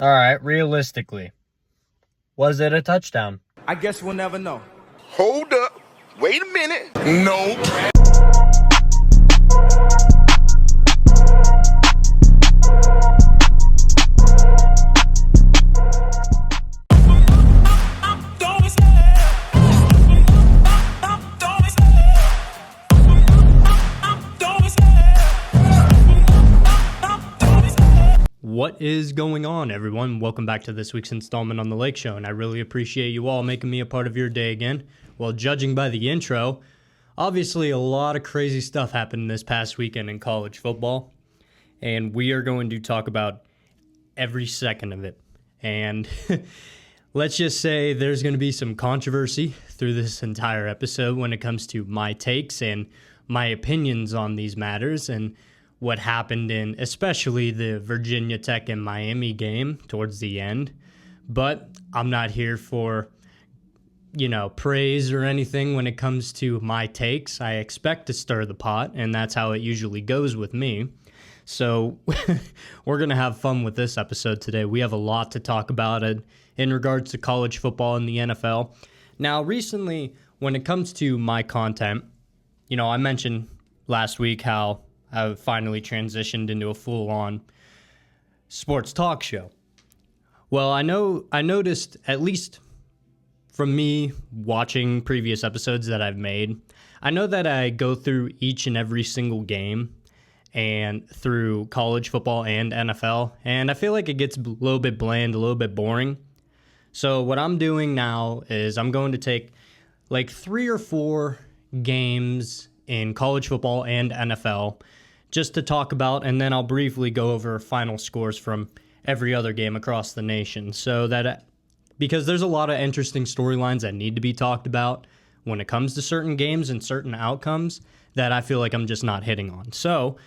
All right, realistically, was it a touchdown? I guess we'll never know. Hold up. Wait a minute. No. What is going on, everyone? Welcome back to this week's installment on The Lake Show, and I really appreciate you all making me a part of your day again. Well, judging by the intro, obviously a lot of crazy stuff happened this past weekend in college football, and we are going to talk about every second of it. And let's just say there's going to be some controversy through this entire episode when it comes to my takes and my opinions on these matters and what happened in especially the Virginia Tech and Miami game towards the end. But I'm not here for, praise or anything when it comes to my takes. I expect to stir the pot, and that's how it usually goes with me. So we're going to have fun with this episode today. We have a lot to talk about in regards to college football and the NFL. Now, recently, when it comes to my content, I mentioned last week how I've finally transitioned into a full-on sports talk show. Well, I noticed, at least from me watching previous episodes that I've made, I know that I go through each and every single game and through college football and NFL, and I feel like it gets a little bit bland, a little bit boring. So what I'm doing now is I'm going to take like 3 or 4 games in college football and NFL just to talk about, and then I'll briefly go over final scores from every other game across the nation. So that, because there's a lot of interesting storylines that need to be talked about when it comes to certain games and certain outcomes that I feel like I'm just not hitting on. So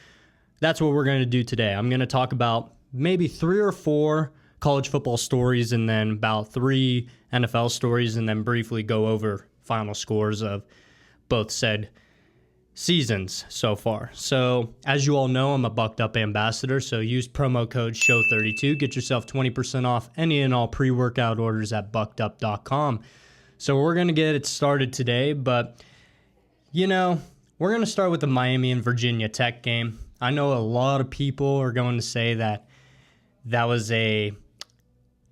that's what we're going to do today. I'm going to talk about maybe 3 or 4 college football stories and then about 3 NFL stories, and then briefly go over final scores of both said seasons so far. So as you all know, I'm a Bucked Up ambassador, so use promo code SHOW32. Get yourself 20% off any and all pre-workout orders at buckedup.com. So we're going to get it started today, but we're going to start with the Miami and Virginia Tech game. I know a lot of people are going to say that was a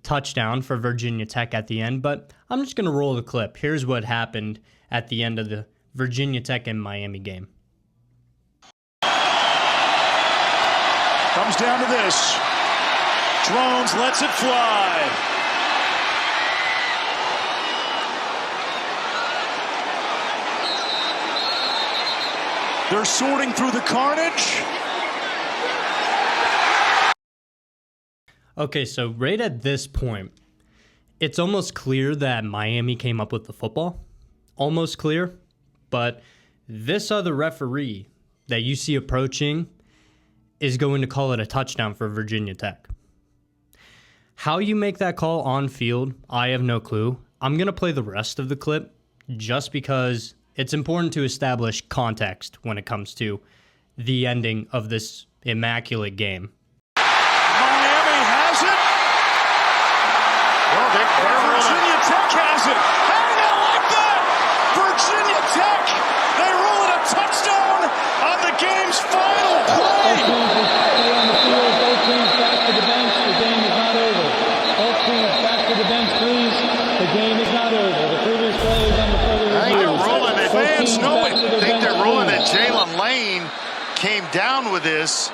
touchdown for Virginia Tech at the end, but I'm just going to roll the clip. Here's what happened at the end of the Virginia Tech and Miami game. Comes down to this. Drones lets it fly. They're sorting through the carnage. Okay, so right at this point, it's almost clear that Miami came up with the football. Almost clear. But this other referee that you see approaching is going to call it a touchdown for Virginia Tech. How you make that call on field, I have no clue. I'm going to play the rest of the clip just because it's important to establish context when it comes to the ending of this immaculate game. Miami has it. Well, Virginia Tech has it. How do they like that? Virginia Tech, they roll it a touchdown on the game's final play. Both teams back to the bench. The game is not over. Both teams back to the bench, please. The game is not over. The previous play is on the further review. I think they're ruling it. Fans know it. I think they're ruling that Jalen Lane came down with this.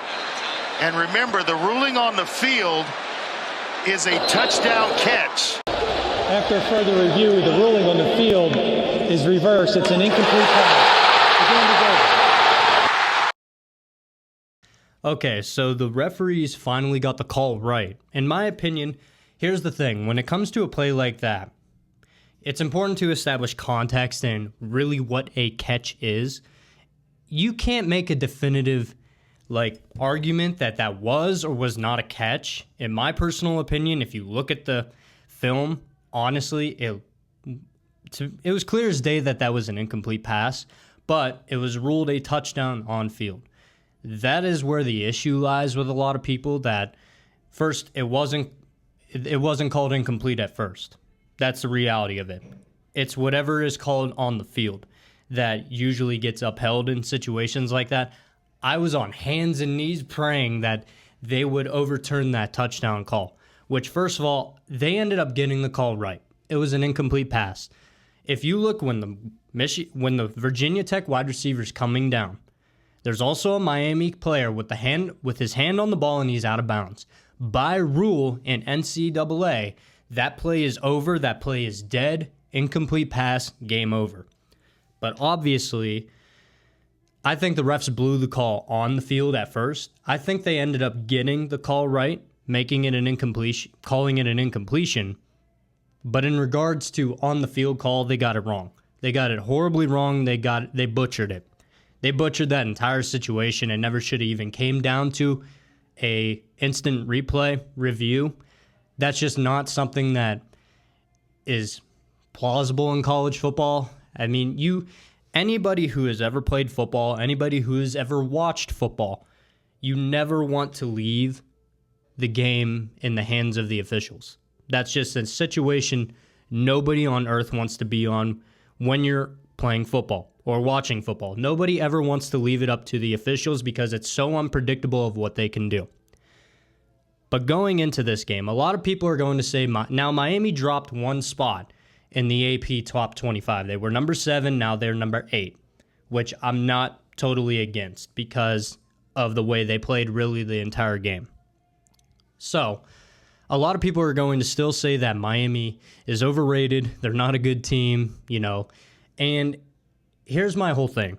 And remember, the ruling on the field is a touchdown catch. After further review, the ruling on the field is reversed. It's an incomplete pass. The game is over. Okay, so the referees finally got the call right. In my opinion, here's the thing. When it comes to a play like that, it's important to establish context and really what a catch is. You can't make a definitive argument that was or was not a catch. In my personal opinion, if you look at the film, honestly, it was clear as day that was an incomplete pass, but it was ruled a touchdown on field. That is where the issue lies with a lot of people, that first, it wasn't it wasn't called incomplete at first. That's the reality of it. It's whatever is called on the field that usually gets upheld in situations like that. I was on hands and knees praying that they would overturn that touchdown call, which, first of all, they ended up getting the call right. It was an incomplete pass. If you look when the Virginia Tech wide receiver's coming down, there's also a Miami player with his hand on the ball and he's out of bounds. By rule in NCAA, that play is over, that play is dead, incomplete pass, game over. But obviously, I think the refs blew the call on the field at first. I think they ended up getting the call right, making it an incompletion, calling it an incompletion. But in regards to on the field call, they got it wrong. They got it horribly wrong. They butchered it. They butchered that entire situation. It never should have even came down to a instant replay review. That's just not something that is plausible in college football. I mean, anybody who has ever played football, anybody who has ever watched football, you never want to leave the game in the hands of the officials. That's just a situation nobody on earth wants to be on when you're playing football or watching football. Nobody ever wants to leave it up to the officials because it's so unpredictable of what they can do. But going into this game, a lot of people are going to say, now Miami dropped one spot in the AP top 25. They were number 7, now they're number 8, which I'm not totally against because of the way they played really the entire game. So, a lot of people are going to still say that Miami is overrated, they're not a good team, and here's my whole thing.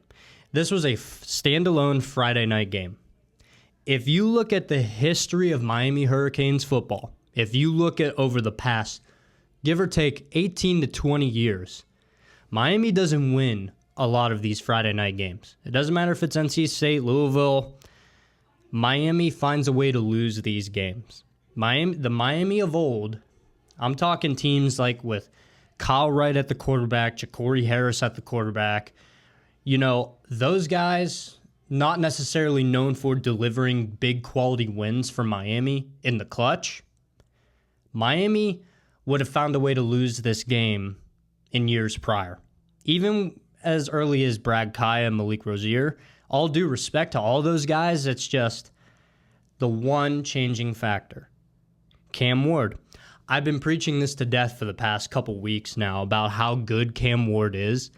This was a standalone Friday night game. If you look at the history of Miami Hurricanes football, if you look at over the past, give or take 18 to 20 years, Miami doesn't win a lot of these Friday night games. It doesn't matter if it's NC State, Louisville. Miami finds a way to lose these games. The Miami of old, I'm talking teams like with Kyle Wright at the quarterback, Ja'Cory Harris at the quarterback. Those guys, not necessarily known for delivering big quality wins for Miami in the clutch. Miami would have found a way to lose this game in years prior. Even as early as Brad Kaya and Malik Rozier, all due respect to all those guys, it's just the one changing factor. Cam Ward. I've been preaching this to death for the past couple weeks now about how good Cam Ward is,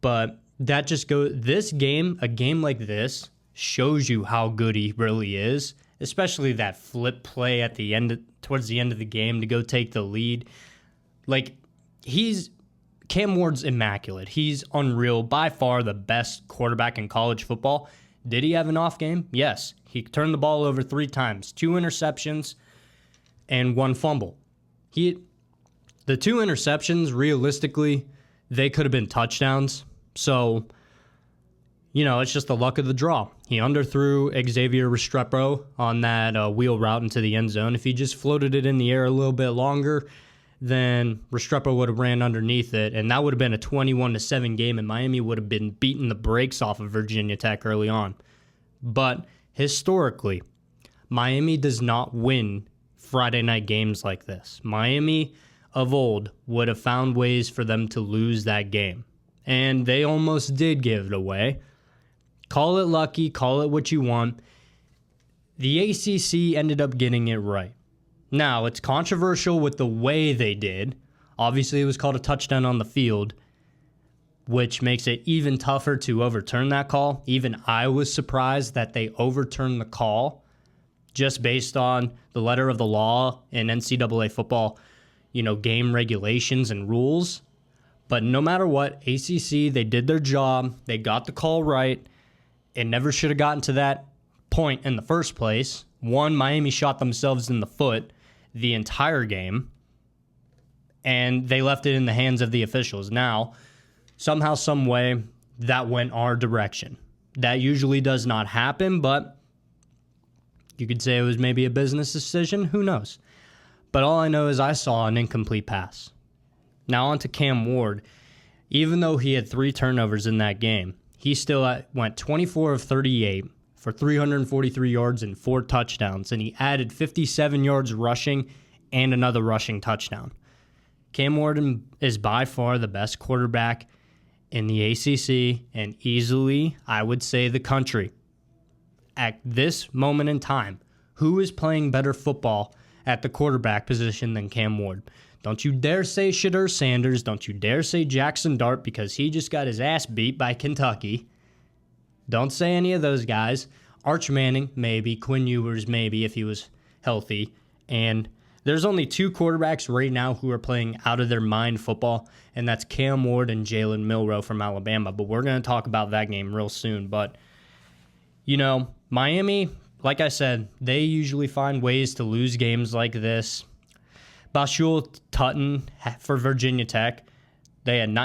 but that just goes, a game like this shows you how good he really is, especially that flip play at the end, towards the end of the game to go take the lead. Cam Ward's immaculate. He's unreal, by far the best quarterback in college football. Did he have an off game? Yes. He turned the ball over 3 times, 2 interceptions and 1 fumble. The 2 interceptions, realistically, they could have been touchdowns. So, it's just the luck of the draw. He underthrew Xavier Restrepo on that wheel route into the end zone. If he just floated it in the air a little bit longer, then Restrepo would have ran underneath it, and that would have been a 21-7 game, and Miami would have been beating the brakes off of Virginia Tech early on. But historically, Miami does not win Friday night games like this. Miami of old would have found ways for them to lose that game. And they almost did give it away. Call it lucky, call it what you want. The ACC ended up getting it right. Now, it's controversial with the way they did. Obviously, it was called a touchdown on the field, which makes it even tougher to overturn that call. Even I was surprised that they overturned the call just based on the letter of the law in NCAA football, game regulations and rules. But no matter what, ACC, they did their job. They got the call right. It never should have gotten to that point in the first place. One, Miami shot themselves in the foot the entire game, and they left it in the hands of the officials. Now, somehow, some way, that went our direction. That usually does not happen, but you could say it was maybe a business decision. Who knows? But all I know is I saw an incomplete pass. Now on to Cam Ward. Even though he had 3 turnovers in that game, he still went 24 of 38 for 343 yards and 4 touchdowns, and he added 57 yards rushing and another rushing touchdown. Cam Ward is by far the best quarterback in the ACC and easily, I would say, the country. At this moment in time, who is playing better football at the quarterback position than Cam Ward? Don't you dare say Shadur Sanders. Don't you dare say Jackson Dart because he just got his ass beat by Kentucky. Don't say any of those guys. Arch Manning, maybe. Quinn Ewers, maybe, if he was healthy. And there's only 2 quarterbacks right now who are playing out of their mind football, and that's Cam Ward and Jalen Milroe from Alabama. But we're going to talk about that game real soon. But, Miami, like I said, they usually find ways to lose games like this. Bashul Tutton for Virginia Tech,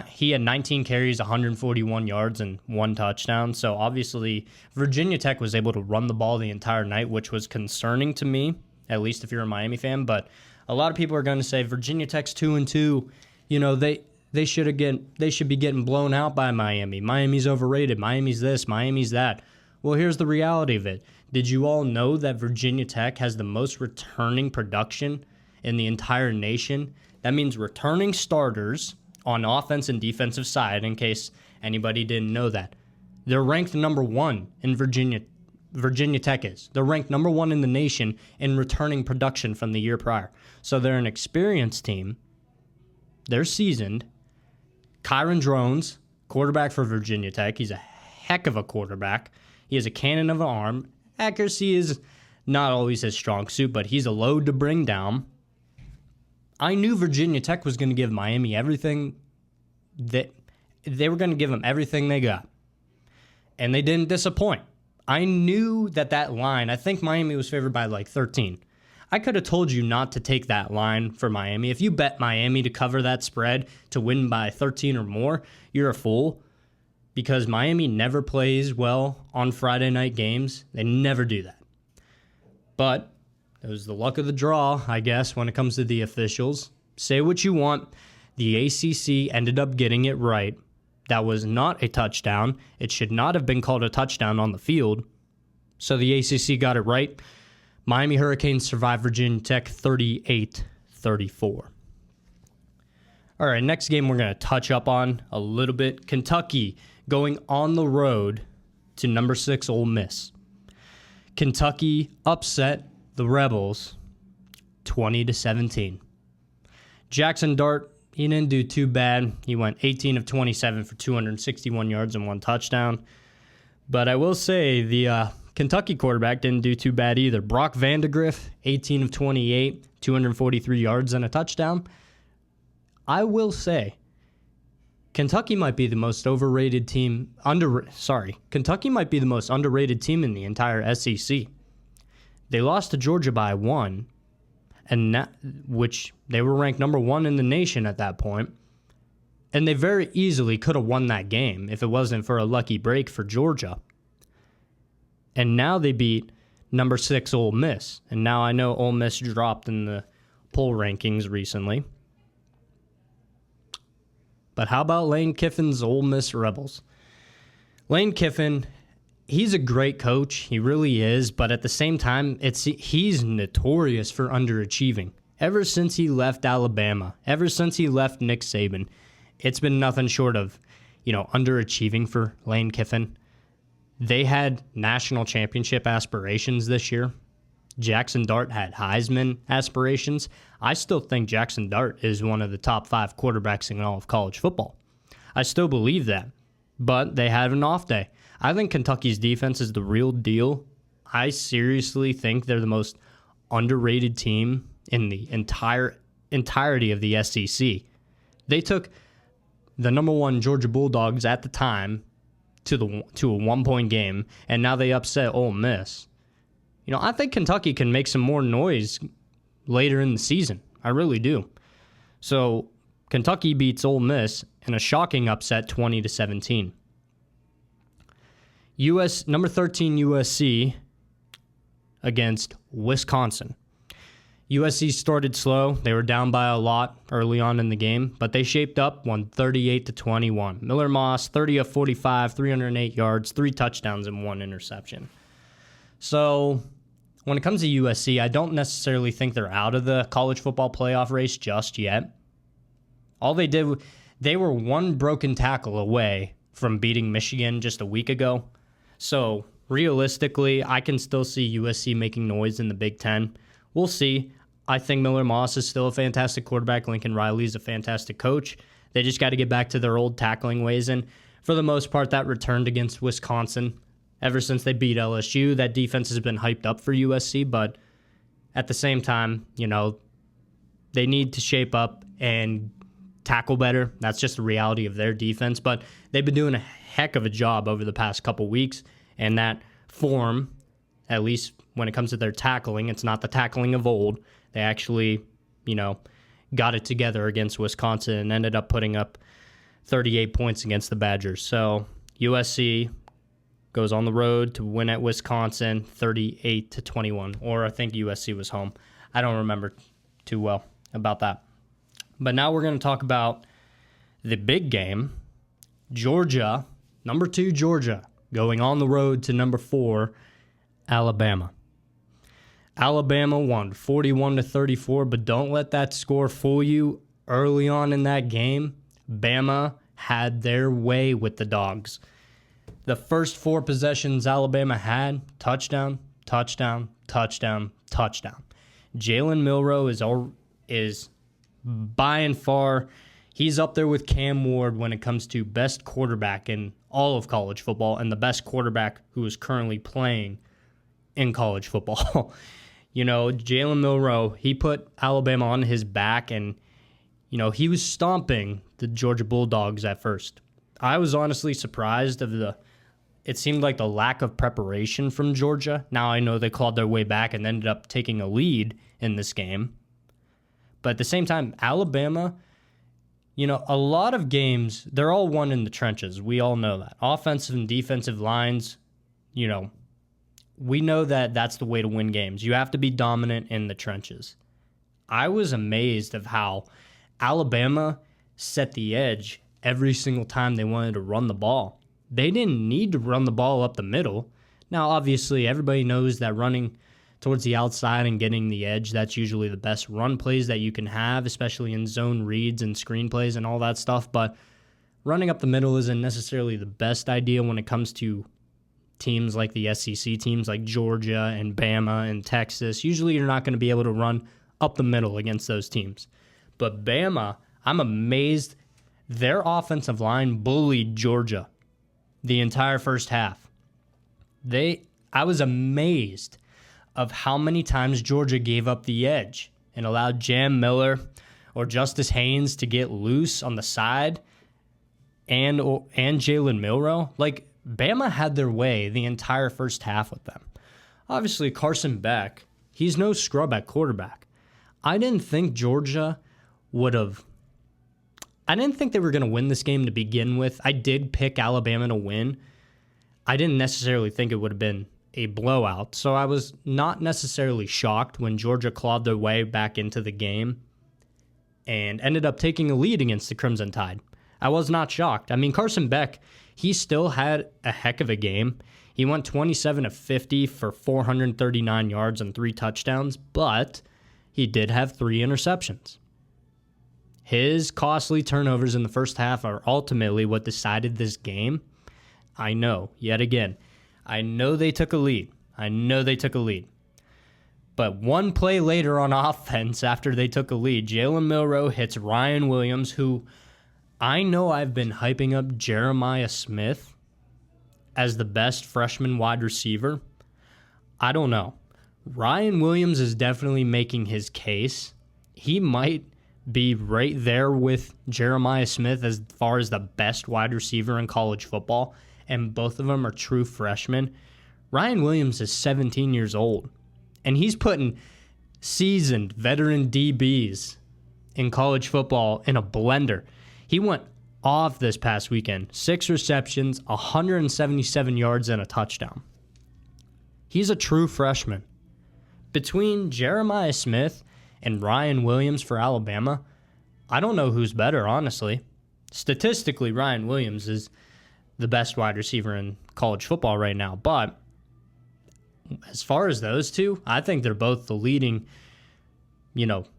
he had 19 carries, 141 yards, and 1 touchdown. So obviously, Virginia Tech was able to run the ball the entire night, which was concerning to me, at least if you're a Miami fan. But a lot of people are going to say Virginia Tech's 2-2. They should be getting blown out by Miami. Miami's overrated. Miami's this. Miami's that. Well, here's the reality of it. Did you all know that Virginia Tech has the most returning production in the entire nation? That means returning starters on offense and defensive side, in case anybody didn't know that. They're ranked number 1 in Virginia Tech is. They're ranked number 1 in the nation in returning production from the year prior. So they're an experienced team. They're seasoned. Kyron Drones, quarterback for Virginia Tech. He's a heck of a quarterback. He has a cannon of an arm. Accuracy is not always his strong suit, but he's a load to bring down. I knew Virginia Tech was going to give Miami everything that they were going to give them everything they got. And they didn't disappoint. I knew that line, I think Miami was favored by like 13. I could have told you not to take that line for Miami. If you bet Miami to cover that spread to win by 13 or more, you're a fool. Because Miami never plays well on Friday night games. They never do that. But it was the luck of the draw, I guess, when it comes to the officials. Say what you want. The ACC ended up getting it right. That was not a touchdown. It should not have been called a touchdown on the field. So the ACC got it right. Miami Hurricanes survived Virginia Tech 38-34. All right, next game we're going to touch up on a little bit. Kentucky going on the road to number 6 Ole Miss. Kentucky upset the Rebels 20-17. Jackson Dart, he didn't do too bad. He went 18 of 27 for 261 yards and 1 touchdown. But I will say the Kentucky quarterback didn't do too bad either. Brock Vandegrift, 18 of 28, 243 yards and a touchdown. I will say Kentucky might be the most overrated team. Kentucky might be the most underrated team in the entire SEC. They lost to Georgia by 1, which they were ranked number 1 in the nation at that point. And they very easily could have won that game if it wasn't for a lucky break for Georgia. And now they beat number 6 Ole Miss. And now I know Ole Miss dropped in the poll rankings recently. But how about Lane Kiffin's Ole Miss Rebels? Lane Kiffin, he's a great coach. He really is. But at the same time, he's notorious for underachieving. Ever since he left Alabama, ever since he left Nick Saban, it's been nothing short of, underachieving for Lane Kiffin. They had national championship aspirations this year. Jackson Dart had Heisman aspirations. I still think Jackson Dart is one of the top 5 quarterbacks in all of college football. I still believe that. But they had an off day. I think Kentucky's defense is the real deal. I seriously think they're the most underrated team in the entirety of the SEC. They took the number 1 Georgia Bulldogs at the time to a 1-point game, and now they upset Ole Miss. I think Kentucky can make some more noise later in the season. I really do. So Kentucky beats Ole Miss in a shocking upset 20-17. Number 13 USC against Wisconsin. USC started slow. They were down by a lot early on in the game, but they shaped up, won 38-21. Miller Moss, 30 of 45, 308 yards, 3 touchdowns, and 1 interception. So when it comes to USC, I don't necessarily think they're out of the college football playoff race just yet. All they did, they were one broken tackle away from beating Michigan just a week ago. So realistically, I can still see USC making noise in the Big Ten. We'll see. I think Miller Moss is still a fantastic quarterback. Lincoln Riley is a fantastic coach. They just got to get back to their old tackling ways. And for the most part, that returned against Wisconsin. Ever since they beat LSU, that defense has been hyped up for USC. But at the same time, they need to shape up and tackle better. That's just the reality of their defense. But they've been doing a heck of a job over the past couple weeks. And that form, at least when it comes to their tackling, it's not the tackling of old. They actually, got it together against Wisconsin and ended up putting up 38 points against the Badgers. So USC goes on the road to win at Wisconsin 38-21. Or I think USC was home. I don't remember too well about that. But now we're going to talk about the big game. Georgia, number 2 Georgia, going on the road to number 4 Alabama. Alabama won 41-34, but don't let that score fool you. Early on in that game, Bama had their way with the Dawgs. The first 4 possessions Alabama had, touchdown, touchdown, touchdown, touchdown. Jalen Milroe is by and far, he's up there with Cam Ward when it comes to best quarterback in all of college football and the best quarterback who is currently playing in college football. Jalen Milroe, he put Alabama on his back and, he was stomping the Georgia Bulldogs at first. I was honestly surprised it seemed like the lack of preparation from Georgia. Now I know they clawed their way back and ended up taking a lead in this game. But at the same time, Alabama, a lot of games, they're all won in the trenches. We all know that. Offensive and defensive lines, we know that that's the way to win games. You have to be dominant in the trenches. I was amazed of how Alabama set the edge every single time they wanted to run the ball. They didn't need to run the ball up the middle. Now, obviously, everybody knows that running towards the outside and getting the edge, that's usually the best run plays that you can have, especially in zone reads and screen plays and all that stuff. But running up the middle isn't necessarily the best idea when it comes to teams like the SEC, teams like Georgia and Bama and Texas. Usually you're not going to be able to run up the middle against those teams. But Bama, I'm amazed their offensive line bullied Georgia the entire first half. I was amazed of how many times Georgia gave up the edge and allowed Jam Miller or Justice Haynes to get loose on the side and Jalen Milroe. Like, Bama had their way the entire first half with them. Obviously, Carson Beck, he's no scrub at quarterback. I didn't think Georgia I didn't think they were going to win this game to begin with. I did pick Alabama to win. I didn't necessarily think it would have been a blowout, so I was not necessarily shocked when Georgia clawed their way back into the game and ended up taking a lead against the Crimson Tide. I was not shocked. I mean, Carson Beck, he still had a heck of a game. He went 27 of 50 for 439 yards and 3 touchdowns, but he did have 3 interceptions. His costly turnovers in the first half are ultimately what decided this game. I know, yet again, I know they took a lead. But one play later on offense after they took a lead, Jalen Milroe hits Ryan Williams, who I know I've been hyping up Jeremiah Smith as the best freshman wide receiver. I don't know. Ryan Williams is definitely making his case. He might be right there with Jeremiah Smith as far as the best wide receiver in college football, and both of them are true freshmen. Ryan Williams is 17 years old, and he's putting seasoned veteran DBs in college football in a blender. He went off this past weekend. 6 receptions, 177 yards, and a touchdown. He's a true freshman. Between Jeremiah Smith and Ryan Williams for Alabama, I don't know who's better, honestly. Statistically, Ryan Williams is the best wide receiver in college football right now. But as far as those two, I think they're both the leading, most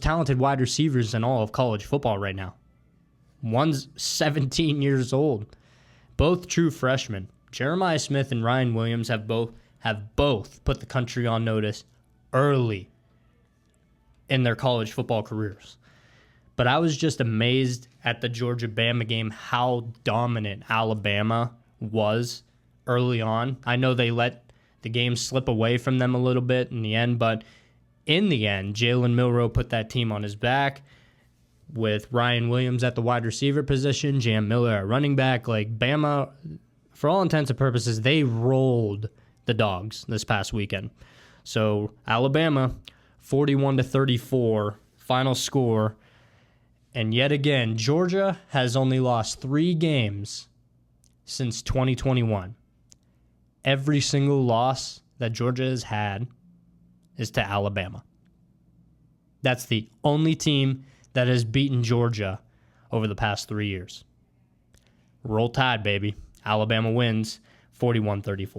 talented wide receivers in all of college football right now. One's 17 years old. Both true freshmen. Jeremiah Smith and Ryan Williams have both put the country on notice early in their college football careers. But I was just amazed at the Georgia-Bama game how dominant Alabama was early on. I know they let the game slip away from them a little bit in the end, but in the end, Jalen Milroe put that team on his back with Ryan Williams at the wide receiver position, Jam Miller at running back. Like, Bama, for all intents and purposes, they rolled the Dogs this past weekend. So Alabama, 41-34, final score. And yet again, Georgia has only lost 3 games since 2021. Every single loss that Georgia has had is to Alabama. That's the only team that has beaten Georgia over the past 3 years. Roll Tide, baby. Alabama wins 41-34.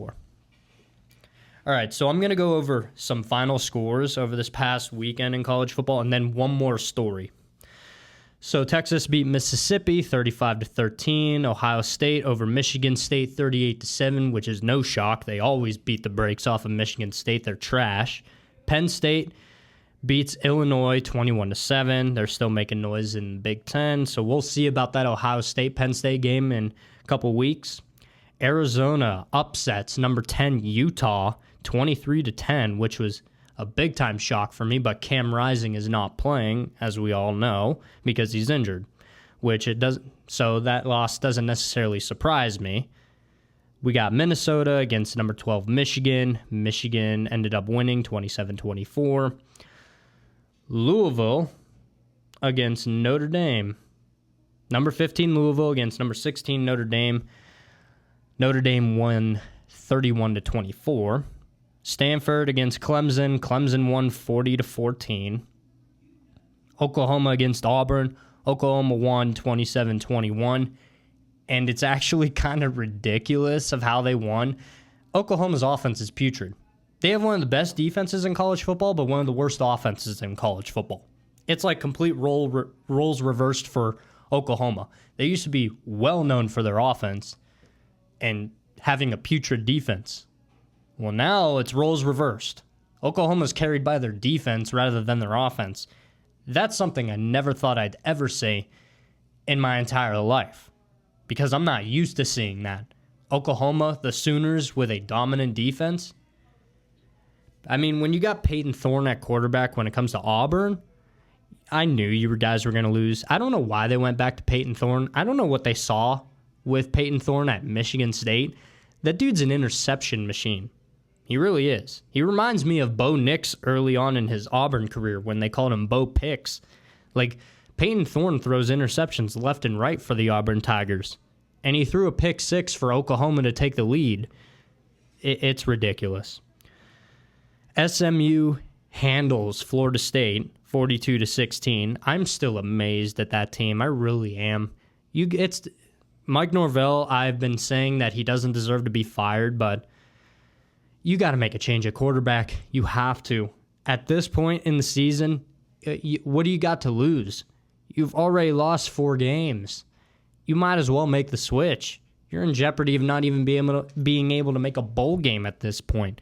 All right, so I'm going to go over some final scores over this past weekend in college football and then one more story. So Texas beat Mississippi 35-13. Ohio State over Michigan State 38-7, which is no shock. They always beat the brakes off of Michigan State. They're trash. Penn State beats Illinois 21-7. They're still making noise in the Big Ten, so we'll see about that Ohio State-Penn State game in a couple weeks. Arizona upsets number 10 Utah 23-10, which was a big-time shock for me, but Cam Rising is not playing, as we all know, because he's injured, so that loss doesn't necessarily surprise me. We got Minnesota against number 12 Michigan. Michigan ended up winning 27-24. Louisville against Notre Dame. Number 15 Louisville against number 16 Notre Dame. Notre Dame won 31-24. Stanford against Clemson. Clemson won 40-14. Oklahoma against Auburn. Oklahoma won 27-21. And it's actually kind of ridiculous of how they won. Oklahoma's offense is putrid. They have one of the best defenses in college football, but one of the worst offenses in college football. It's like complete roles reversed for Oklahoma. They used to be well known for their offense and having a putrid defense. Well, now it's roles reversed. Oklahoma's carried by their defense rather than their offense. That's something I never thought I'd ever say in my entire life, because I'm not used to seeing that. Oklahoma, the Sooners, with a dominant defense. I mean, when you got Peyton Thorne at quarterback when it comes to Auburn, I knew you guys were going to lose. I don't know why they went back to Peyton Thorne. I don't know what they saw with Peyton Thorne at Michigan State. That dude's an interception machine. He really is. He reminds me of Bo Nix early on in his Auburn career when they called him Bo Picks. Like, Peyton Thorne throws interceptions left and right for the Auburn Tigers. And he threw a pick 6 for Oklahoma to take the lead. It's ridiculous. SMU handles Florida State 42-16. I'm still amazed at that team. I really am. It's Mike Norvell. I've been saying that he doesn't deserve to be fired, but you got to make a change at quarterback. You have to. At this point in the season, what do you got to lose? You've already lost 4 games. You might as well make the switch. You're in jeopardy of not even being able to make a bowl game at this point.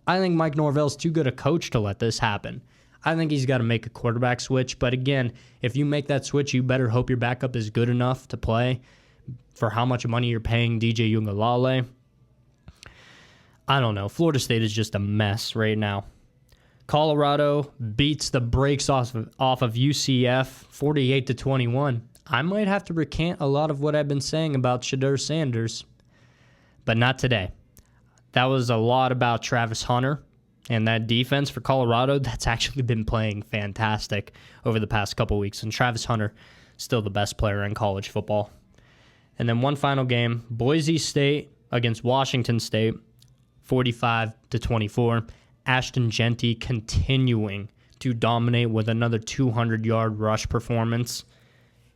I think Mike Norvell's too good a coach to let this happen. I think he's got to make a quarterback switch. But again, if you make that switch, you better hope your backup is good enough to play for how much money you're paying DJ Uiagalelei. I don't know. Florida State is just a mess right now. Colorado beats the brakes off of UCF 48-21. I might have to recant a lot of what I've been saying about Shedeur Sanders, but not today. That was a lot about Travis Hunter and that defense for Colorado. That's actually been playing fantastic over the past couple weeks, and Travis Hunter, still the best player in college football. And then one final game, Boise State against Washington State, 45-24. Ashton Genty continuing to dominate with another 200-yard rush performance.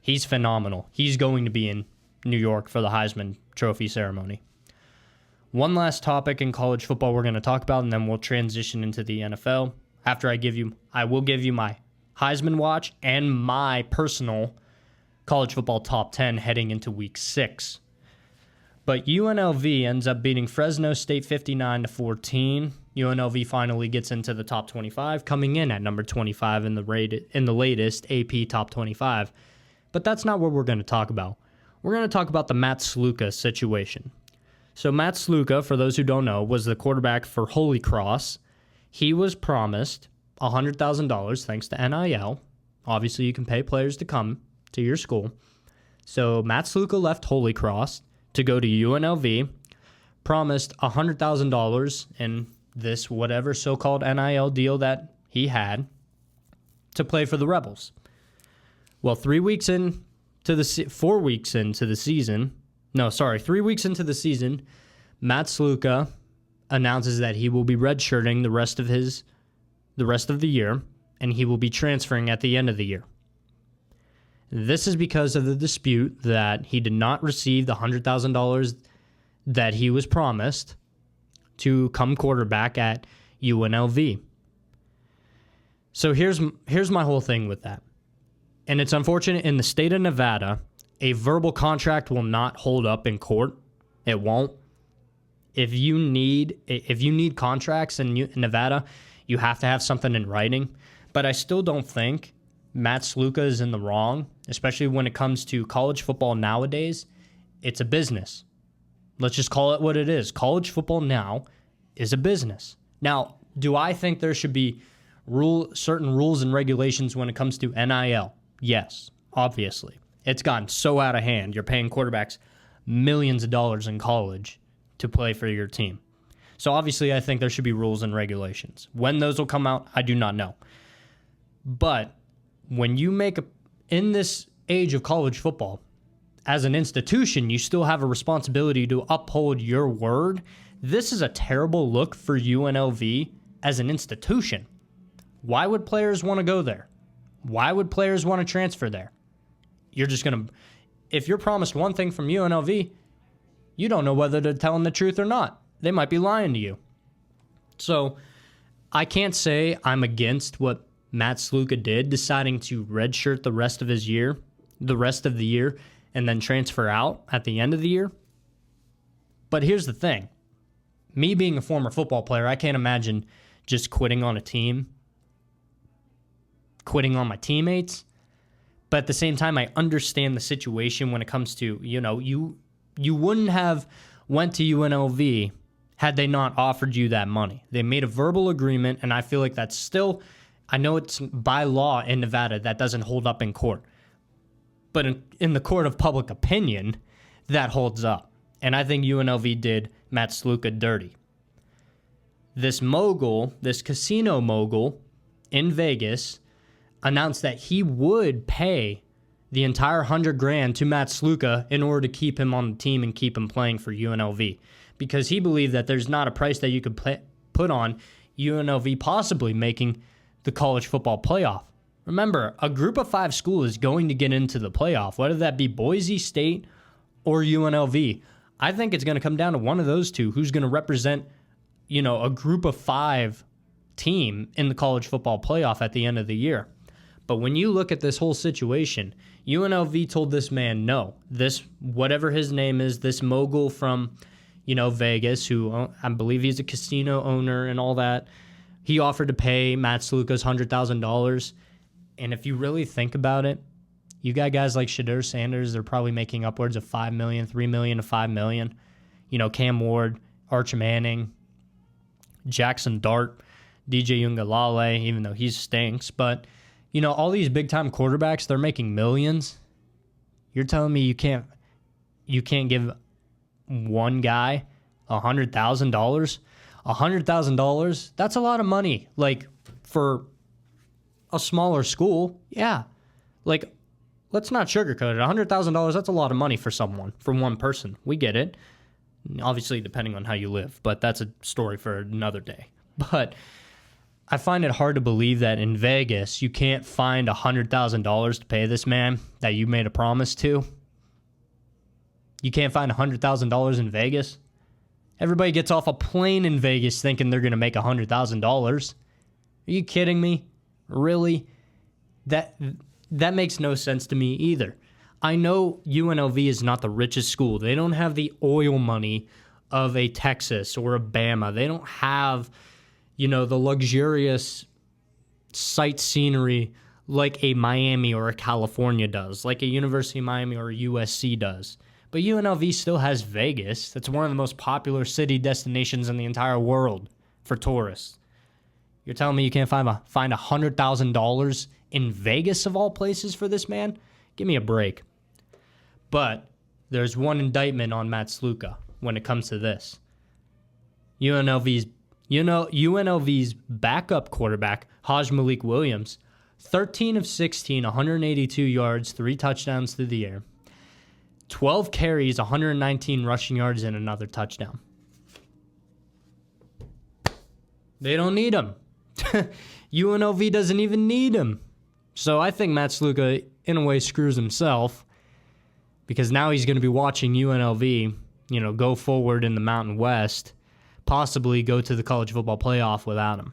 He's phenomenal. He's going to be in New York for the Heisman Trophy ceremony. One last topic in college football we're going to talk about, and then we'll transition into the NFL. After I will give you my Heisman watch and my personal college football top 10 heading into week 6. But UNLV ends up beating Fresno State 59-14. UNLV finally gets into the top 25, coming in at number 25 in the latest AP top 25. But that's not what we're going to talk about. We're going to talk about the Matt Sluka situation. So Matt Sluka, for those who don't know, was the quarterback for Holy Cross. He was promised $100,000 thanks to NIL. Obviously, you can pay players to come to your school. So Matt Sluka left Holy Cross to go to UNLV, promised $100,000 in this whatever so-called NIL deal that he had to play for the Rebels. Well, 3 weeks into the 4 weeks into the season, 3 weeks into the season, Matt Sluka announces that he will be redshirting the rest of the year, and he will be transferring at the end of the year. This is because of the dispute that he did not receive the $100,000 that he was promised to come quarterback at UNLV. So here's my whole thing with that. And it's unfortunate, in the state of Nevada, a verbal contract will not hold up in court. It won't. If you need contracts in Nevada, you have to have something in writing. But I still don't think Matt Sluka is in the wrong, especially when it comes to college football nowadays. It's a business. Let's just call it what it is. College football now is a business. Now, do I think there should be certain rules and regulations when it comes to NIL? Yes, obviously. It's gotten so out of hand. You're paying quarterbacks millions of dollars in college to play for your team. So obviously, I think there should be rules and regulations. When those will come out, I do not know. But when you in this age of college football, as an institution, you still have a responsibility to uphold your word. This is a terrible look for UNLV as an institution. Why would players want to go there? Why would players want to transfer there? If you're promised one thing from UNLV, you don't know whether to tell them the truth or not. They might be lying to you. So I can't say I'm against what Matt Sluka did, deciding to redshirt the rest of the year, and then transfer out at the end of the year. But here's the thing. Me being a former football player, I can't imagine just quitting on a team, quitting on my teammates. But at the same time, I understand the situation when it comes to, you wouldn't have went to UNLV had they not offered you that money. They made a verbal agreement, and I feel like that's still, I know it's by law in Nevada, that doesn't hold up in court. But in the court of public opinion, that holds up. And I think UNLV did Matt Sluka dirty. This casino mogul in Vegas, announced that he would pay the entire $100,000 to Matt Sluka in order to keep him on the team and keep him playing for UNLV, because he believed that there's not a price that you could put on UNLV possibly making the college football playoff. Remember, a group of 5 school is going to get into the playoff, whether that be Boise State or UNLV. I think it's going to come down to one of those two who's going to represent, a group of 5 team in the college football playoff at the end of the year. But when you look at this whole situation, UNLV told this man no. This, whatever his name is, this mogul from, Vegas, who I believe he's a casino owner and all that, he offered to pay Matt Sluka's $100,000. And if you really think about it, you got guys like Shadur Sanders, they're probably making upwards of $5 million, $3 million to $5 million. Cam Ward, Arch Manning, Jackson Dart, DJ Uiagalelei, even though he stinks. But, all these big-time quarterbacks, they're making millions. You're telling me you can't give one guy $100,000? $100,000, that's a lot of money. Like, for a smaller school, yeah. Like, let's not sugarcoat it. $100,000, that's a lot of money for one person. We get it. Obviously, depending on how you live, but that's a story for another day. But I find it hard to believe that in Vegas, you can't find $100,000 to pay this man that you made a promise to. You can't find $100,000 in Vegas. Everybody gets off a plane in Vegas thinking they're going to make $100,000. Are you kidding me? Really? That makes no sense to me either. I know UNLV is not the richest school. They don't have the oil money of a Texas or a Bama. They don't have, the luxurious sight scenery like a Miami or a California does, like a University of Miami or a USC does. But UNLV still has Vegas. That's one of the most popular city destinations in the entire world for tourists. You're telling me you can't find $100,000 in Vegas of all places for this man? Give me a break. But there's one indictment on Matt Sluka when it comes to this. UNLV's backup quarterback, Malik Williams, 13 of 16, 182 yards, 3 touchdowns through the air, 12 carries, 119 rushing yards, and another touchdown. They don't need him. UNLV doesn't even need him. So I think Matt Sluka, in a way, screws himself because now he's going to be watching UNLV, go forward in the Mountain West, possibly go to the college football playoff without him.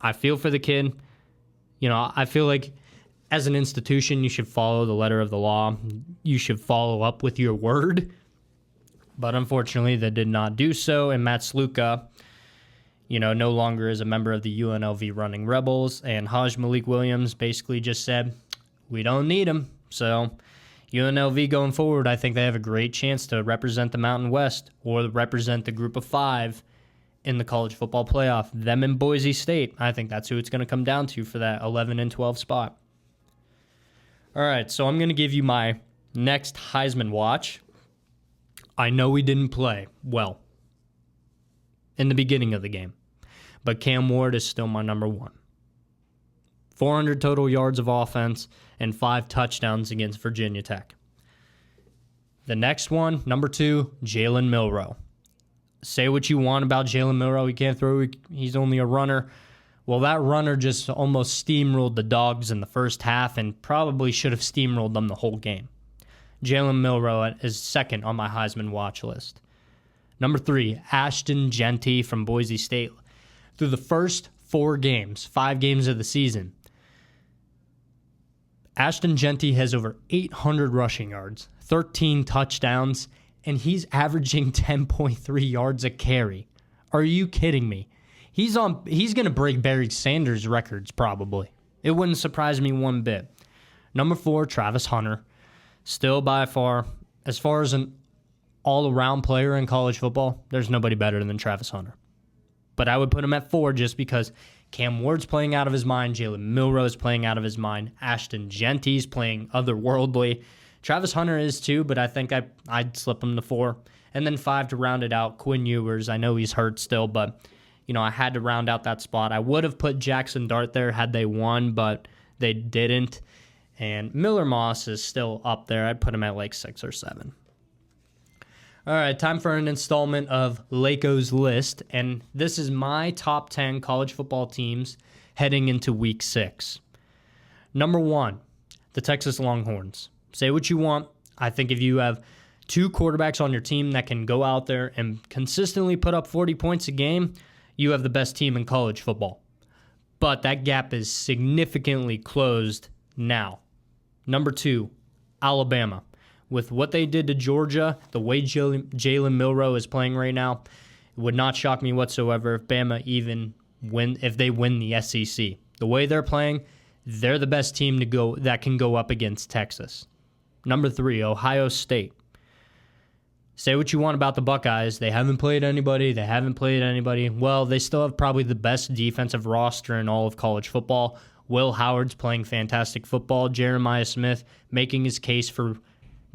I feel for the kid. I feel like as an institution, you should follow the letter of the law. You should follow up with your word. But unfortunately, they did not do so. And Matt Sluka, no longer is a member of the UNLV Running Rebels. And Malik Williams basically just said, we don't need him. So UNLV going forward, I think they have a great chance to represent the Mountain West or represent the group of 5 in the college football playoff. Them and Boise State. I think that's who it's going to come down to for that 11 and 12 spot. All right, so I'm going to give you my next Heisman watch. I know he didn't play well in the beginning of the game, but Cam Ward is still my number 1. 400 total yards of offense and 5 touchdowns against Virginia Tech. The next one, number 2, Jalen Milroe. Say what you want about Jalen Milroe. He can't throw. He's only a runner. Well, that runner just almost steamrolled the Dawgs in the first half and probably should have steamrolled them the whole game. Jalen Milroe is second on my Heisman watch list. Number 3, Ashton Jeanty from Boise State. Through the first 5 games of the season, Ashton Jeanty has over 800 rushing yards, 13 touchdowns, and he's averaging 10.3 yards a carry. Are you kidding me? He's going to break Barry Sanders' records probably. It wouldn't surprise me one bit. Number 4, Travis Hunter. Still by far, as far as an all-around player in college football, there's nobody better than Travis Hunter. But I would put him at 4 just because Cam Ward's playing out of his mind, Jalen Milroe is playing out of his mind, Ashton Jeanty's playing otherworldly. Travis Hunter is too, but I think I'd slip him to 4. And then 5 to round it out, Quinn Ewers. I know he's hurt still, but I had to round out that spot. I would have put Jackson Dart there had they won, but they didn't. And Miller Moss is still up there. I'd put him at like 6 or 7. All right, time for an installment of Laykos List, and this is my top 10 college football teams heading into Week 6. Number 1, the Texas Longhorns. Say what you want. I think if you have 2 quarterbacks on your team that can go out there and consistently put up 40 points a game, you have the best team in college football. But that gap is significantly closed now. Number 2, Alabama. With what they did to Georgia, the way Jalen Milroe is playing right now, it would not shock me whatsoever if Bama if they win the SEC. The way they're playing, they're the best team that can go up against Texas. Number 3, Ohio State. Say what you want about the Buckeyes. They haven't played anybody. Well, they still have probably the best defensive roster in all of college football. Will Howard's playing fantastic football. Jeremiah Smith making his case for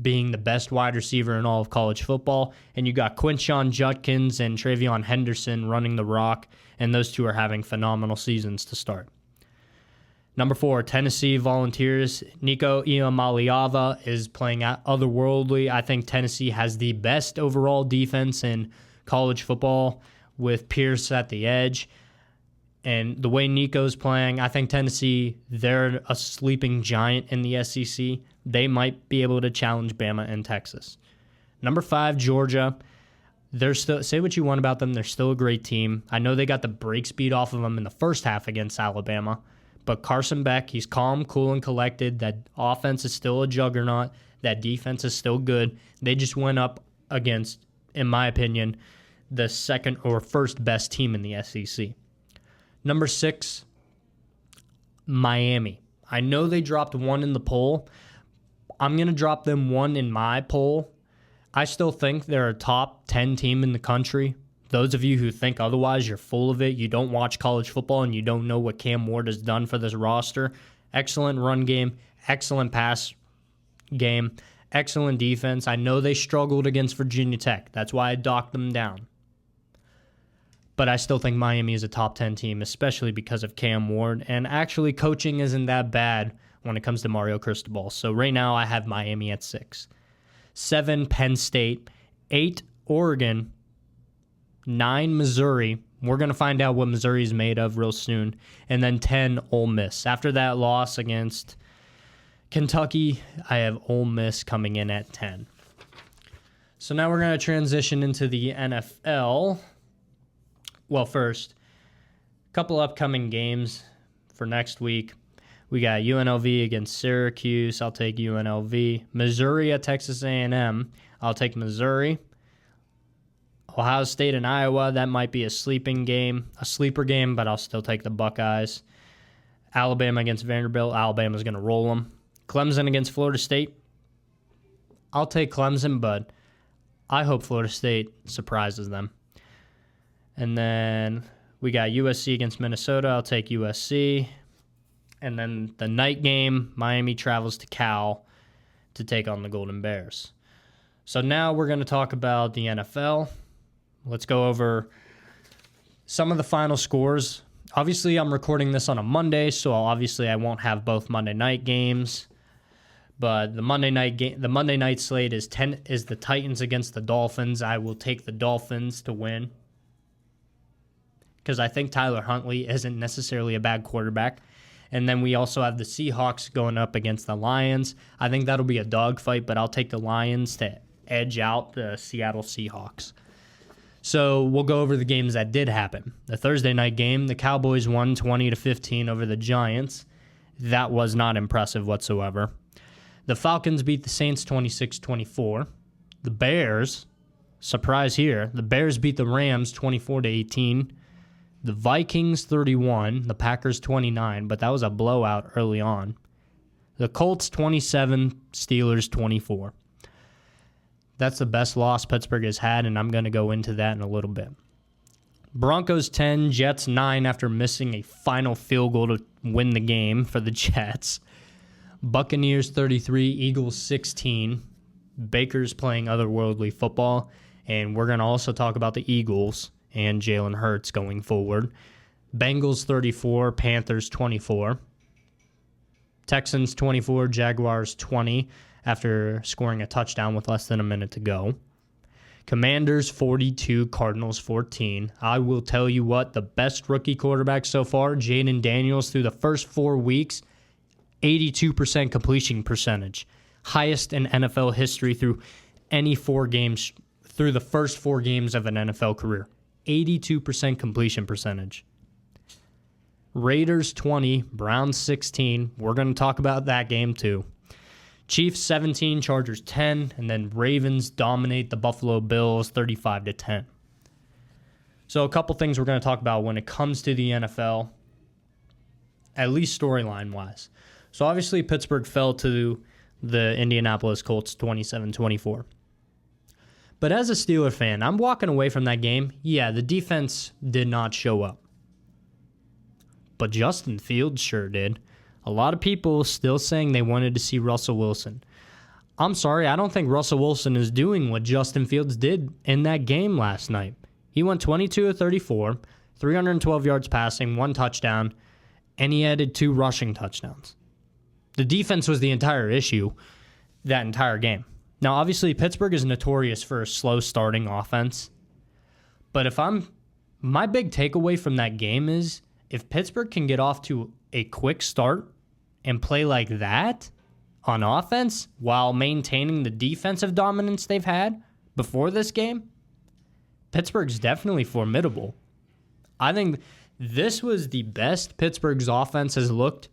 being the best wide receiver in all of college football. And you got Quinshon Judkins and Travion Henderson running the rock, and those 2 are having phenomenal seasons to start. Number 4, Tennessee Volunteers. Nico Iamaleava is playing otherworldly. I think Tennessee has the best overall defense in college football with Pierce at the edge. And the way Nico's playing, I think Tennessee, they're a sleeping giant in the SEC. They might be able to challenge Bama and Texas. Number 5, Georgia. They're still, say what you want about them, they're still a great team. I know they got the break speed off of them in the first half against Alabama, but Carson Beck, he's calm, cool, and collected. That offense is still a juggernaut. That defense is still good. They just went up against, in my opinion, the second or first best team in the SEC. Number 6, Miami. I know they dropped 1 in the poll. I'm going to drop them 1 in my poll. I still think they're a top 10 team in the country. Those of you who think otherwise, you're full of it. You don't watch college football and you don't know what Cam Ward has done for this roster. Excellent run game, excellent pass game, excellent defense. I know they struggled against Virginia Tech. That's why I docked them down. But I still think Miami is a top 10 team, especially because of Cam Ward. And actually, coaching isn't that bad when it comes to Mario Cristobal. So right now, I have Miami at 6. 7, Penn State. 8, Oregon. 9, Missouri. We're going to find out what Missouri is made of real soon. And then 10, Ole Miss. After that loss against Kentucky, I have Ole Miss coming in at 10. So now we're going to transition into the NFL. Well, first, a couple upcoming games for next week. We got UNLV against Syracuse. I'll take UNLV. Missouri at Texas A&M. I'll take Missouri. Ohio State and Iowa. That might be a sleeper game, but I'll still take the Buckeyes. Alabama against Vanderbilt. Alabama's going to roll them. Clemson against Florida State. I'll take Clemson, but I hope Florida State surprises them. And then we got USC against Minnesota. I'll take USC. And then the night game, Miami travels to Cal to take on the Golden Bears. So now we're going to talk about the NFL. Let's go over some of the final scores. Obviously, I'm recording this on a Monday, so obviously I won't have both Monday night games. But the Monday night slate is the Titans against the Dolphins. I will take the Dolphins to win, because I think Tyler Huntley isn't necessarily a bad quarterback. And then we also have the Seahawks going up against the Lions. I think that'll be a dogfight, but I'll take the Lions to edge out the Seattle Seahawks. So we'll go over the games that did happen. The Thursday night game, the Cowboys won 20-15 over the Giants. That was not impressive whatsoever. The Falcons beat the Saints 26-24. The Bears, surprise here, the Bears beat the Rams 24-18. The Vikings 31, the Packers 29, but that was a blowout early on. The Colts 27, Steelers 24. That's the best loss Pittsburgh has had, and I'm going to go into that in a little bit. Broncos 10, Jets 9 after missing a final field goal to win the game for the Jets. Buccaneers 33, Eagles 16. Baker's playing otherworldly football, and we're going to also talk about the Eagles and Jalen Hurts going forward. Bengals 34, Panthers 24. Texans 24, Jaguars 20 after scoring a touchdown with less than a minute to go. Commanders 42, Cardinals 14. I will tell you what, the best rookie quarterback so far, Jaden Daniels, through the first 4 weeks, 82% completion percentage. Highest in NFL history through any 4 games, through the first 4 games of an NFL career. 82% completion percentage. Raiders 20, Browns 16. We're going to talk about that game too. Chiefs 17, Chargers 10, and then Ravens dominate the Buffalo Bills 35-10. So a couple things we're going to talk about when it comes to the NFL, at least storyline-wise. So obviously Pittsburgh fell to the Indianapolis Colts 27-24. But as a Steeler fan, I'm walking away from that game. Yeah, the defense did not show up. But Justin Fields sure did. A lot of people still saying they wanted to see Russell Wilson. I'm sorry, I don't think Russell Wilson is doing what Justin Fields did in that game last night. He went 22 of 34, 312 yards passing, 1 touchdown, and he added 2 rushing touchdowns. The defense was the entire issue that entire game. Now, obviously, Pittsburgh is notorious for a slow starting offense. But my big takeaway from that game is if Pittsburgh can get off to a quick start and play like that on offense while maintaining the defensive dominance they've had before this game, Pittsburgh's definitely formidable. I think this was the best Pittsburgh's offense has looked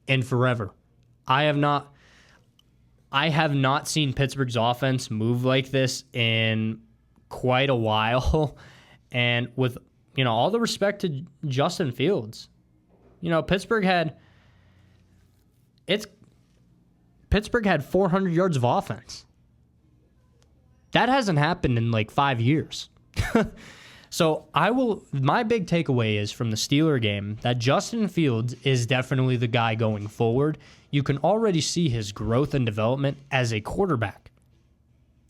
in forever. I have not seen Pittsburgh's offense move like this in quite a while. And with, all the respect to Justin Fields, Pittsburgh had 400 yards of offense. That hasn't happened in like 5 years. So my big takeaway is from the Steeler game that Justin Fields is definitely the guy going forward. You can already see his growth and development as a quarterback.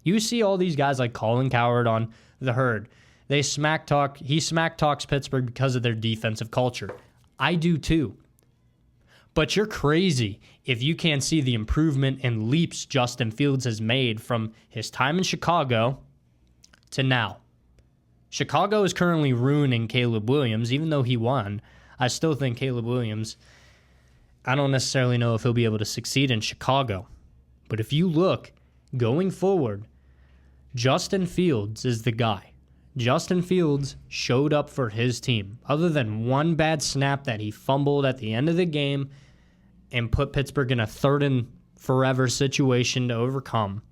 You see all these guys like Colin Cowherd on The Herd. He smack talks Pittsburgh because of their defensive culture. I do too. But you're crazy if you can't see the improvement and leaps Justin Fields has made from his time in Chicago to now. Chicago is currently ruining Caleb Williams, even though he won. I still think Caleb Williams, I don't necessarily know if he'll be able to succeed in Chicago. But if you look, going forward, Justin Fields is the guy. Justin Fields showed up for his team. Other than one bad snap that he fumbled at the end of the game and put Pittsburgh in a third and forever situation to overcome,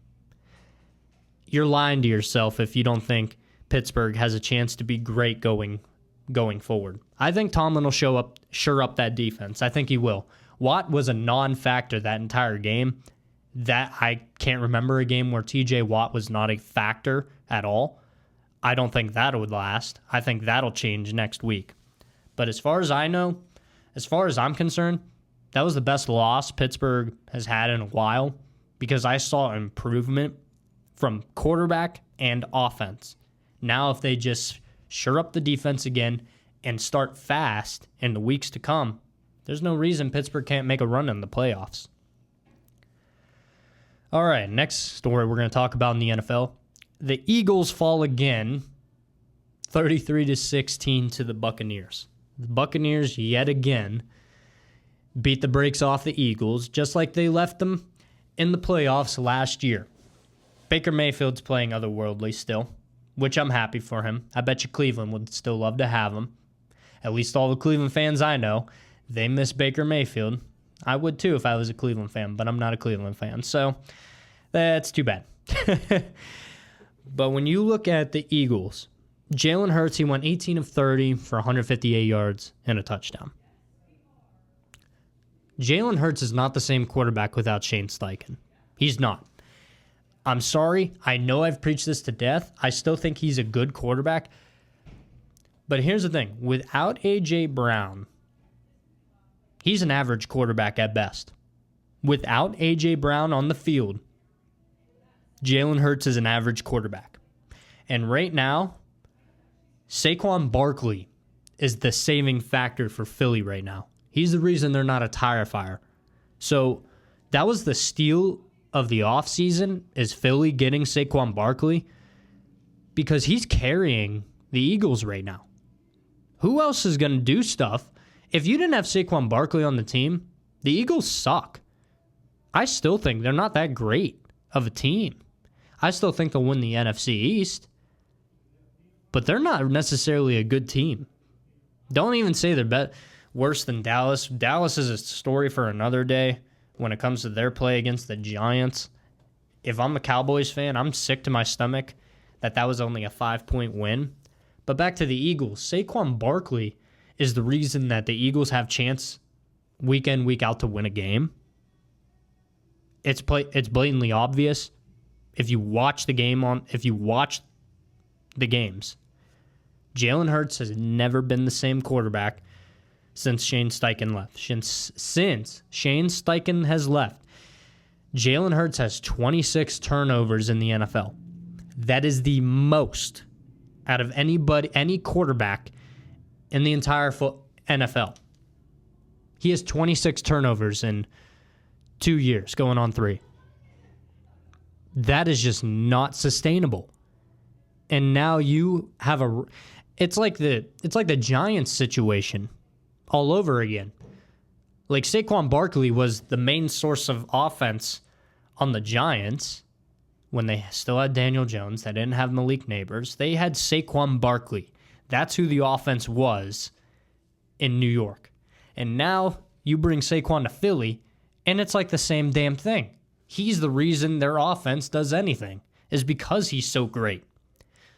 you're lying to yourself if you don't think Pittsburgh has a chance to be great going forward. I think Tomlin will shore up that defense. I think he will. Watt was a non-factor that entire game. That I can't remember a game where TJ Watt was not a factor at all. I don't think that would last. I think that'll change next week. But as far as I know, as far as I'm concerned, that was the best loss Pittsburgh has had in a while because I saw improvement from quarterback and offense. Now if they just shore up the defense again and start fast in the weeks to come, there's no reason Pittsburgh can't make a run in the playoffs. All right, next story we're going to talk about in the NFL. The Eagles fall again, 33-16 to the Buccaneers. The Buccaneers, yet again, beat the brakes off the Eagles, just like they left them in the playoffs last year. Baker Mayfield's playing otherworldly still, which I'm happy for him. I bet you Cleveland would still love to have him. At least all the Cleveland fans I know, they miss Baker Mayfield. I would too if I was a Cleveland fan, but I'm not a Cleveland fan, so that's too bad. But when you look at the Eagles, Jalen Hurts, he went 18 of 30 for 158 yards and a touchdown. Jalen Hurts is not the same quarterback without Shane Steichen. He's not. I'm sorry. I know I've preached this to death. I still think he's a good quarterback. But here's the thing. Without A.J. Brown, he's an average quarterback at best. Without A.J. Brown on the field, Jalen Hurts is an average quarterback. And right now, Saquon Barkley is the saving factor for Philly right now. He's the reason they're not a tire fire. So that was the steal of the offseason, is Philly getting Saquon Barkley, because he's carrying the Eagles right now. Who else is going to do stuff? If you didn't have Saquon Barkley on the team, the Eagles suck. I still think they're not that great of a team. I still think they'll win the NFC East, but they're not necessarily a good team. Don't even say they're worse than Dallas. Dallas is a story for another day when it comes to their play against the Giants. If I'm a Cowboys fan, I'm sick to my stomach that was only a 5-point win. But back to the Eagles, Saquon Barkley is the reason that the Eagles have chance week in, week out to win a game. It's blatantly obvious. If you watch the games, Jalen Hurts has never been the same quarterback since Shane Steichen left. Since Shane Steichen has left, Jalen Hurts has 26 turnovers in the NFL. That is the most out of any quarterback in the entire NFL. He has 26 turnovers in 2 years, going on 3. That is just not sustainable. And now you have it's like the Giants situation all over again. Like Saquon Barkley was the main source of offense on the Giants. when they still had Daniel Jones, they didn't have Malik Neighbors, they had Saquon Barkley. That's who the offense was in New York. And now you bring Saquon to Philly, and it's like the same damn thing. He's the reason their offense does anything, is because he's so great.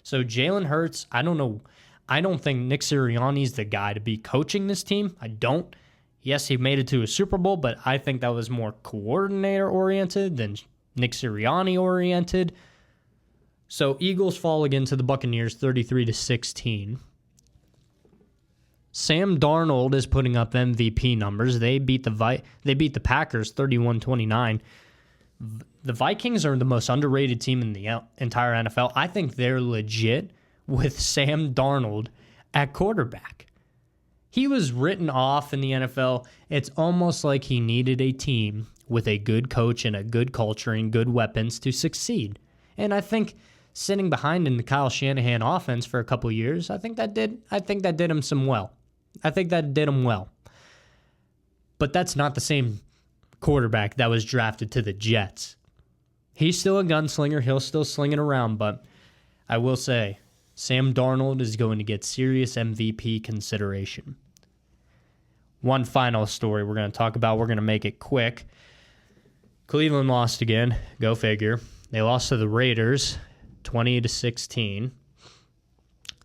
So Jalen Hurts, I don't know. I don't think Nick Sirianni's the guy to be coaching this team. I don't. Yes, he made it to a Super Bowl, but I think that was more coordinator-oriented than Nick Sirianni-oriented. So Eagles fall again to the Buccaneers 33-16. Sam Darnold is putting up MVP numbers. They beat the Packers 31-29. The Vikings are the most underrated team in the entire NFL. I think they're legit with Sam Darnold at quarterback. He was written off in the NFL. It's almost like he needed a team with a good coach and a good culture and good weapons to succeed. And I think sitting behind in the Kyle Shanahan offense for a couple years, I think that did him some well. I think that did him well. But that's not the same quarterback that was drafted to the Jets. He's still a gunslinger. He'll still sling it around, but I will say Sam Darnold is going to get serious MVP consideration. One final story we're going to talk about. We're going to make it quick. Cleveland lost again. Go figure. They lost to the Raiders 20-16.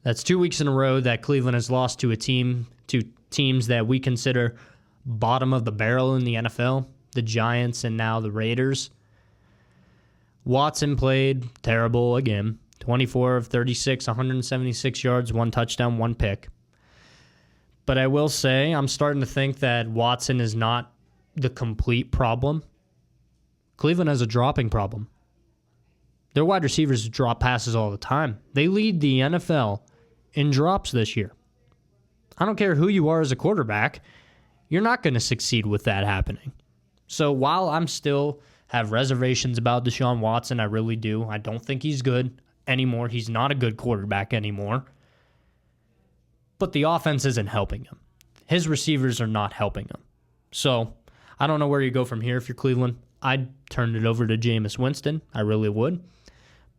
That's 2 weeks in a row that Cleveland has lost to teams that we consider bottom of the barrel in the NFL, the Giants and now the Raiders. Watson played terrible again. 24 of 36, 176 yards, 1 touchdown, 1 pick. But I will say I'm starting to think that Watson is not the complete problem. Cleveland has a dropping problem. Their wide receivers drop passes all the time. They lead the NFL in drops this year. I don't care who you are as a quarterback, you're not going to succeed with that happening. So while I'm still have reservations about Deshaun Watson, I really do. I don't think he's good anymore. He's not a good quarterback anymore. But the offense isn't helping him. His receivers are not helping him. So I don't know where you go from here if you're Cleveland. I'd turn it over to Jameis Winston. I really would.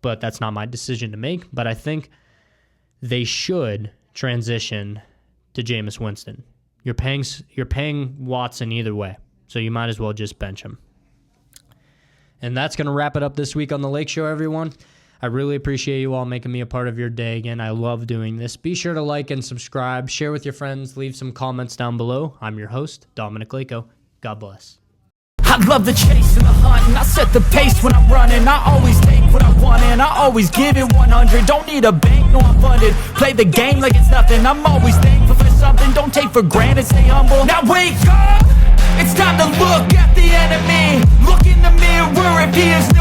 But that's not my decision to make. But I think they should transition to Jameis Winston. You're paying Watson either way. So you might as well just bench him. And that's going to wrap it up this week on The Lake Show, everyone. I really appreciate you all making me a part of your day again. I love doing this. Be sure to like and subscribe. Share with your friends. Leave some comments down below. I'm your host, Dominic Laykos. God bless. I love the chase and the hunt, and I set the pace when I'm running. I always take what I want, and I always give it 100. Don't need a bank, no I'm funded. Play the game like it's nothing. I'm always thankful for something. Don't take for granted, stay humble. Now wake up! It's time to look at the enemy. Look in the mirror if he is new.